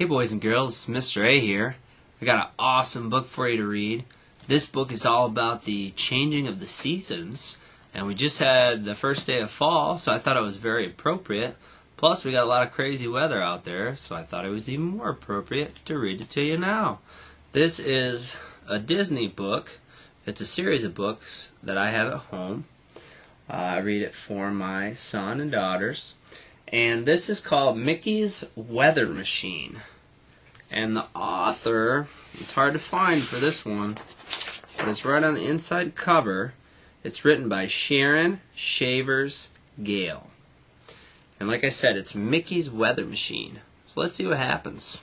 Hey boys and girls, Mr. A here. I got an awesome book for you to read. This book is all about the changing of the seasons, and we just had the first day of fall, so I thought it was very appropriate. Plus we got a lot of crazy weather out there, so I thought it was even more appropriate to read it to you now. This is a Disney book. It's a series of books that I have at home. I read it for my son and daughters. And this is called Mickey's Weather Machine. And the author, it's hard to find for this one, but it's right on the inside cover. It's written by Sharon Shavers Gale. And like I said, it's Mickey's Weather Machine. So let's see what happens.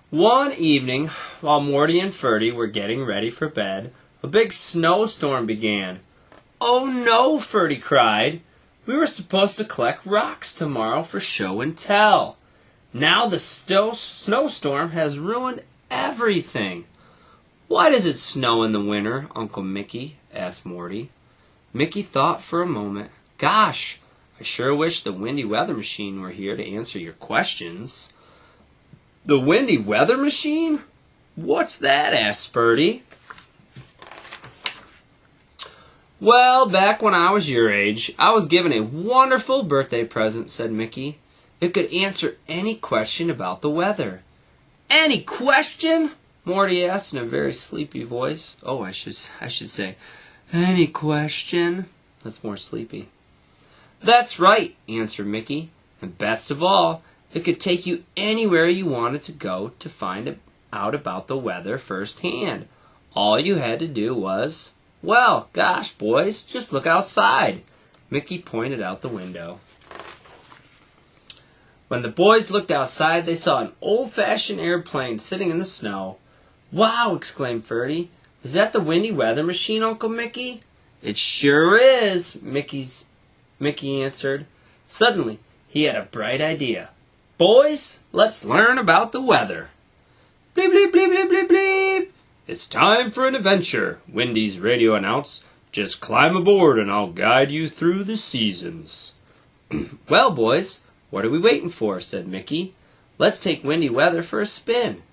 One evening, while Morty and Ferdy were getting ready for bed, a big snowstorm began. "Oh no," Ferdy cried. "We were supposed to collect rocks tomorrow for show and tell. Now the snowstorm has ruined everything." "Why does it snow in the winter, Uncle Mickey?" asked Morty. Mickey thought for a moment. "Gosh, I sure wish the Windy Weather Machine were here to answer your questions." "The Windy Weather Machine? What's that?" asked Ferdy. "Well, back when I was your age, I was given a wonderful birthday present," said Mickey. "It could answer any question about the weather." "Any question?" Morty asked in a very sleepy voice. I should say, "Any question?" That's more sleepy. "That's right," answered Mickey. "And best of all, it could take you anywhere you wanted to go to find out about the weather firsthand. All you had to do was... Well, gosh, boys, just look outside." Mickey pointed out the window. When the boys looked outside, they saw an old-fashioned airplane sitting in the snow. "Wow," exclaimed Ferdy. "Is that the Windy Weather Machine, Uncle Mickey?" "It sure is," Mickey answered. Suddenly, he had a bright idea. "Boys, let's learn about the weather." Bleep, bleep, bleep, bleep, bleep, bleep. "It's time for an adventure," Windy's radio announced. "Just climb aboard and I'll guide you through the seasons." "Well, boys, what are we waiting for?" said Mickey. "Let's take Windy Weather for a spin."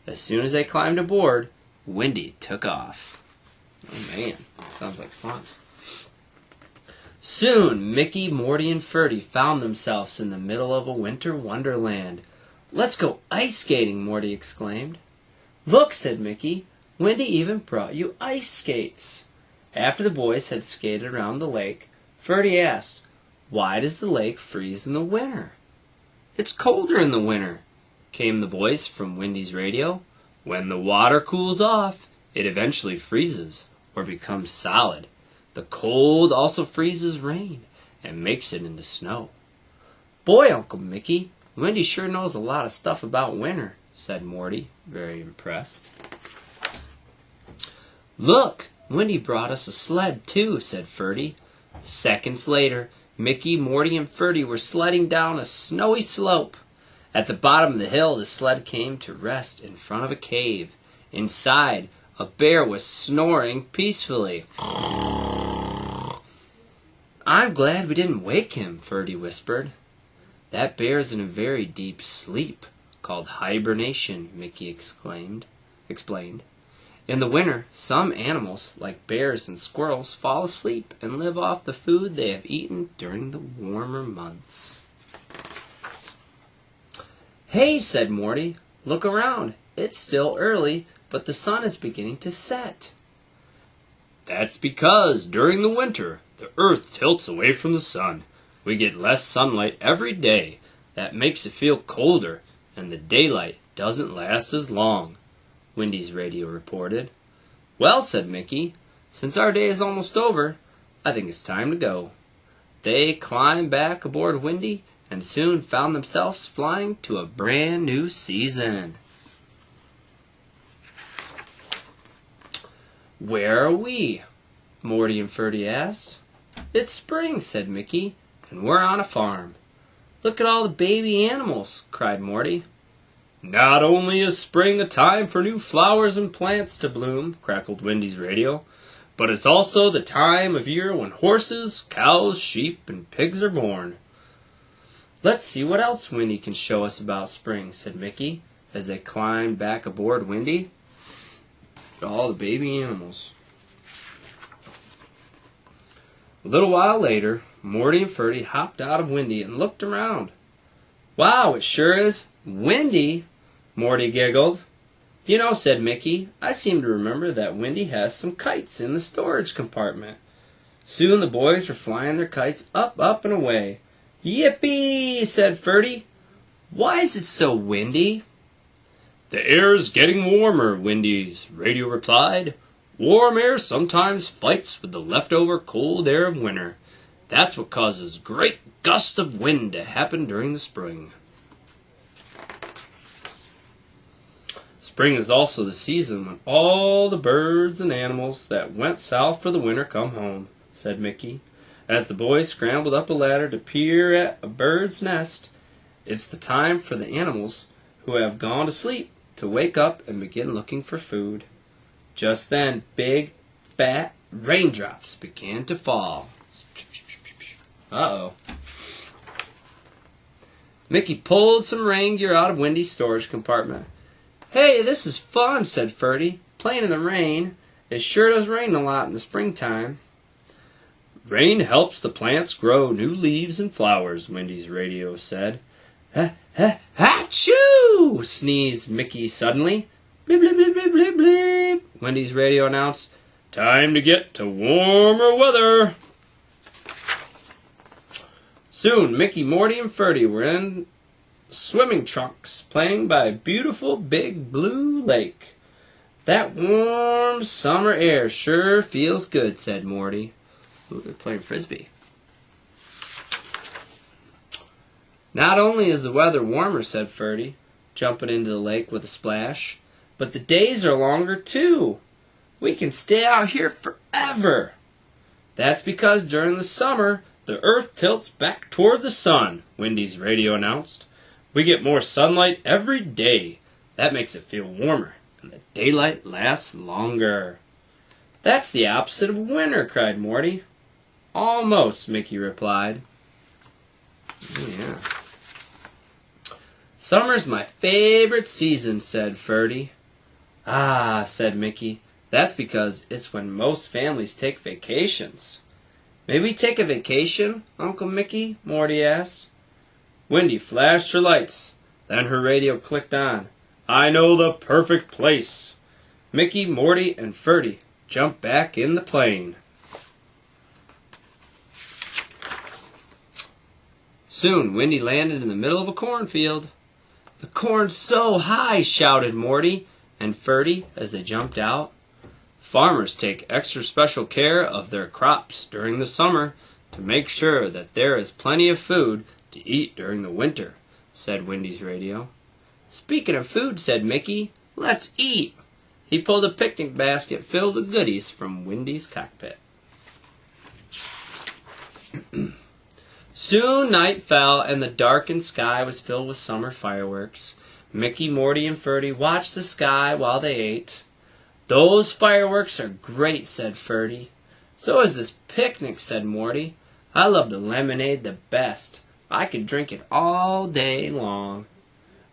As soon as they climbed aboard, Windy took off. Oh man, sounds like fun. Soon, Mickey, Morty, and Ferdy found themselves in the middle of a winter wonderland. "Let's go ice skating," Morty exclaimed. "Look," said Mickey. "Windy even brought you ice skates." After the boys had skated around the lake, Ferdy asked, "Why does the lake freeze in the winter?" "It's colder in the winter," came the voice from Windy's radio. "When the water cools off, it eventually freezes or becomes solid. The cold also freezes rain and makes it into snow." "Boy, Uncle Mickey, Windy sure knows a lot of stuff about winter," said Morty, very impressed. "Look, Windy brought us a sled too," said Ferdy. Seconds later, Mickey, Morty, and Ferdy were sledding down a snowy slope. At the bottom of the hill, the sled came to rest in front of a cave. Inside, a bear was snoring peacefully. "I'm glad we didn't wake him," Ferdy whispered. "That bear's in a very deep sleep, called hibernation," Mickey explained. "In the winter, some animals, like bears and squirrels, fall asleep and live off the food they have eaten during the warmer months." "Hey," said Morty, "look around. It's still early, but the sun is beginning to set." "That's because during the winter, the earth tilts away from the sun. We get less sunlight every day. That makes it feel colder, and the daylight doesn't last as long," Windy's radio reported. "Well," said Mickey, "since our day is almost over, I think it's time to go." They climbed back aboard Windy and soon found themselves flying to a brand new season. "Where are we?" Morty and Ferdy asked. "It's spring," said Mickey, "and we're on a farm." "Look at all the baby animals," cried Morty. "Not only is spring a time for new flowers and plants to bloom," crackled Windy's radio, "but it's also the time of year when horses, cows, sheep, and pigs are born." "Let's see what else Wendy can show us about spring," said Mickey, as they climbed back aboard Wendy. All the baby animals. A little while later, Morty and Ferdy hopped out of Wendy and looked around. "Wow, it sure is windy," Morty giggled. "You know," said Mickey, "I seem to remember that Wendy has some kites in the storage compartment." Soon the boys were flying their kites up, up, and away. "Yippee!" said Ferdy. "Why is it so windy?" "The air's getting warmer," Wendy's radio replied. "Warm air sometimes fights with the leftover cold air of winter. That's what causes great gusts of wind to happen during the spring." Spring is also the season when all the birds and animals that went south for the winter come home, said Mickey, as the boys scrambled up a ladder to peer at a bird's nest. It's the time for the animals who have gone to sleep to wake up and begin looking for food. Just then, big, fat raindrops began to fall. Uh-oh. Mickey pulled some rain gear out of Wendy's storage compartment. "Hey, this is fun," said Ferdy, "playing in the rain. It sure does rain a lot in the springtime." "Rain helps the plants grow new leaves and flowers," Wendy's radio said. "Ha-ha-ha-choo!" sneezed Mickey suddenly. "Bleep, bleep, bleep, bleep, bleep, bleep," Wendy's radio announced. "Time to get to warmer weather." Soon Mickey, Morty, and Ferdy were in swimming trunks playing by a beautiful big blue lake. "That warm summer air sure feels good," said Morty. Ooh, they're playing frisbee. "Not only is the weather warmer," said Ferdy, jumping into the lake with a splash, "but the days are longer too. We can stay out here forever." "That's because during the summer, the earth tilts back toward the sun," Wendy's radio announced. "We get more sunlight every day. That makes it feel warmer, and the daylight lasts longer." "That's the opposite of winter," cried Morty. "Almost," Mickey replied. Yeah. "Summer's my favorite season," said Ferdy. "Ah," said Mickey, "that's because it's when most families take vacations." "May we take a vacation, Uncle Mickey?" Morty asked. Wendy flashed her lights. Then her radio clicked on. "I know the perfect place." Mickey, Morty, and Ferdy jumped back in the plane. Soon Wendy landed in the middle of a cornfield. "The corn's so high!" shouted Morty and Ferdy as they jumped out. "Farmers take extra special care of their crops during the summer to make sure that there is plenty of food to eat during the winter," said Wendy's radio. "Speaking of food," said Mickey, "let's eat." He pulled a picnic basket filled with goodies from Wendy's cockpit. Soon night fell, and the darkened sky was filled with summer fireworks. Mickey, Morty, and Ferdy watched the sky while they ate. "Those fireworks are great," said Ferdy. "So is this picnic," said Morty. "I love the lemonade the best. I could drink it all day long."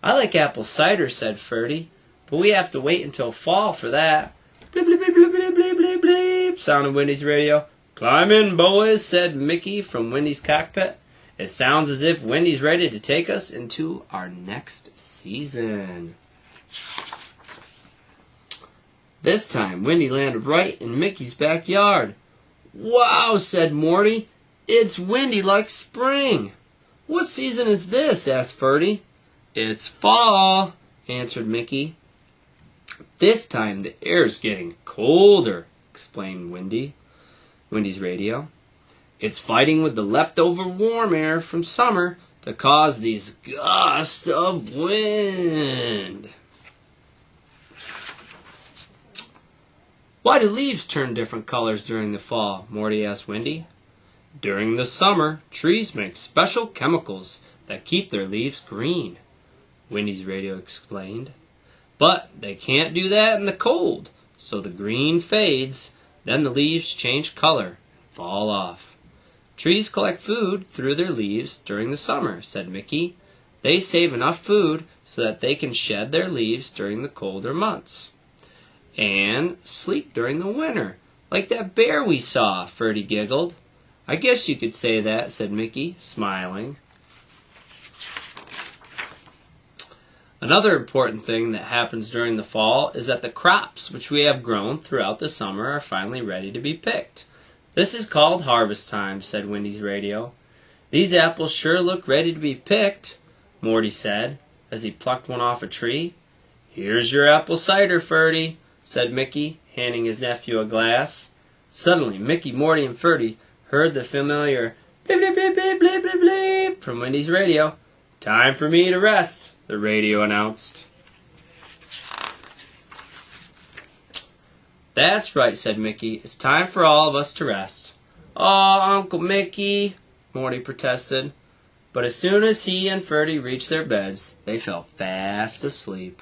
"I like apple cider," said Ferdy, "but we have to wait until fall for that." "Bleep, bleep, bleep, bleep, bleep, bleep, bleep, bleep," sounded Wendy's radio. "Climb in, boys," said Mickey from Wendy's cockpit. "It sounds as if Wendy's ready to take us into our next season." This time, Wendy landed right in Mickey's backyard. "Wow," said Morty. "It's windy like spring." "What season is this?" asked Ferdy. "It's fall," answered Mickey. "This time the air's getting colder," explained Wendy's radio. "It's fighting with the leftover warm air from summer to cause these gusts of wind." "Why do leaves turn different colors during the fall?" Morty asked Wendy. "During the summer, trees make special chemicals that keep their leaves green," Wendy's radio explained. "But they can't do that in the cold, so the green fades, then the leaves change color and fall off. "Trees collect food through their leaves during the summer," said Mickey. "They save enough food so that they can shed their leaves during the colder months. And sleep during the winter, like that bear we saw," Ferdy giggled. "I guess you could say that," said Mickey, smiling. Another important thing that happens during the fall is that the crops which we have grown throughout the summer are finally ready to be picked. "This is called harvest time," said Wendy's radio. "These apples sure look ready to be picked," Morty said, as he plucked one off a tree. "Here's your apple cider, Ferdy," said Mickey, handing his nephew a glass. Suddenly, Mickey, Morty, and Ferdy heard the familiar bleep, bleep, bleep, bleep, bleep, bleep, bleep from Wendy's radio. "Time for me to rest," the radio announced. "That's right," said Mickey. "It's time for all of us to rest." "Aw, Uncle Mickey," Morty protested. But as soon as he and Ferdy reached their beds, they fell fast asleep.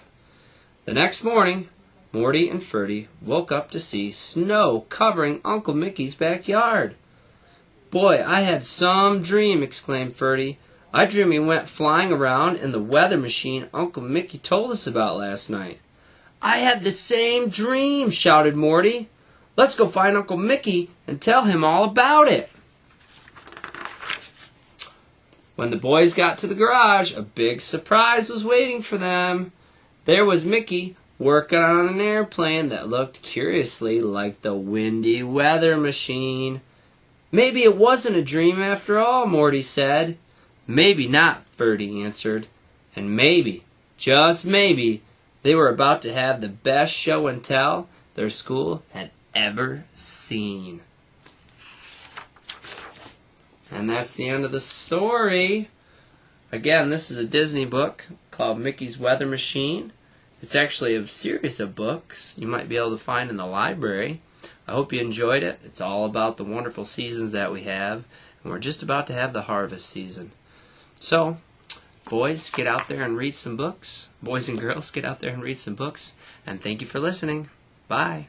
The next morning, Morty and Ferdy woke up to see snow covering Uncle Mickey's backyard. "Boy, I had some dream," exclaimed Ferdy. "I dreamed we went flying around in the weather machine Uncle Mickey told us about last night." "I had the same dream," shouted Morty. "Let's go find Uncle Mickey and tell him all about it." When the boys got to the garage, a big surprise was waiting for them. There was Mickey working on an airplane that looked curiously like the windy weather machine. "Maybe it wasn't a dream after all," Morty said. "Maybe not," Ferdy answered. And maybe, just maybe, they were about to have the best show and tell their school had ever seen. And that's the end of the story. Again, this is a Disney book called Mickey's Weather Machine. It's actually a series of books you might be able to find in the library. I hope you enjoyed it. It's all about the wonderful seasons that we have, and we're just about to have the harvest season. So, boys, get out there and read some books. Boys and girls, get out there and read some books. And thank you for listening. Bye.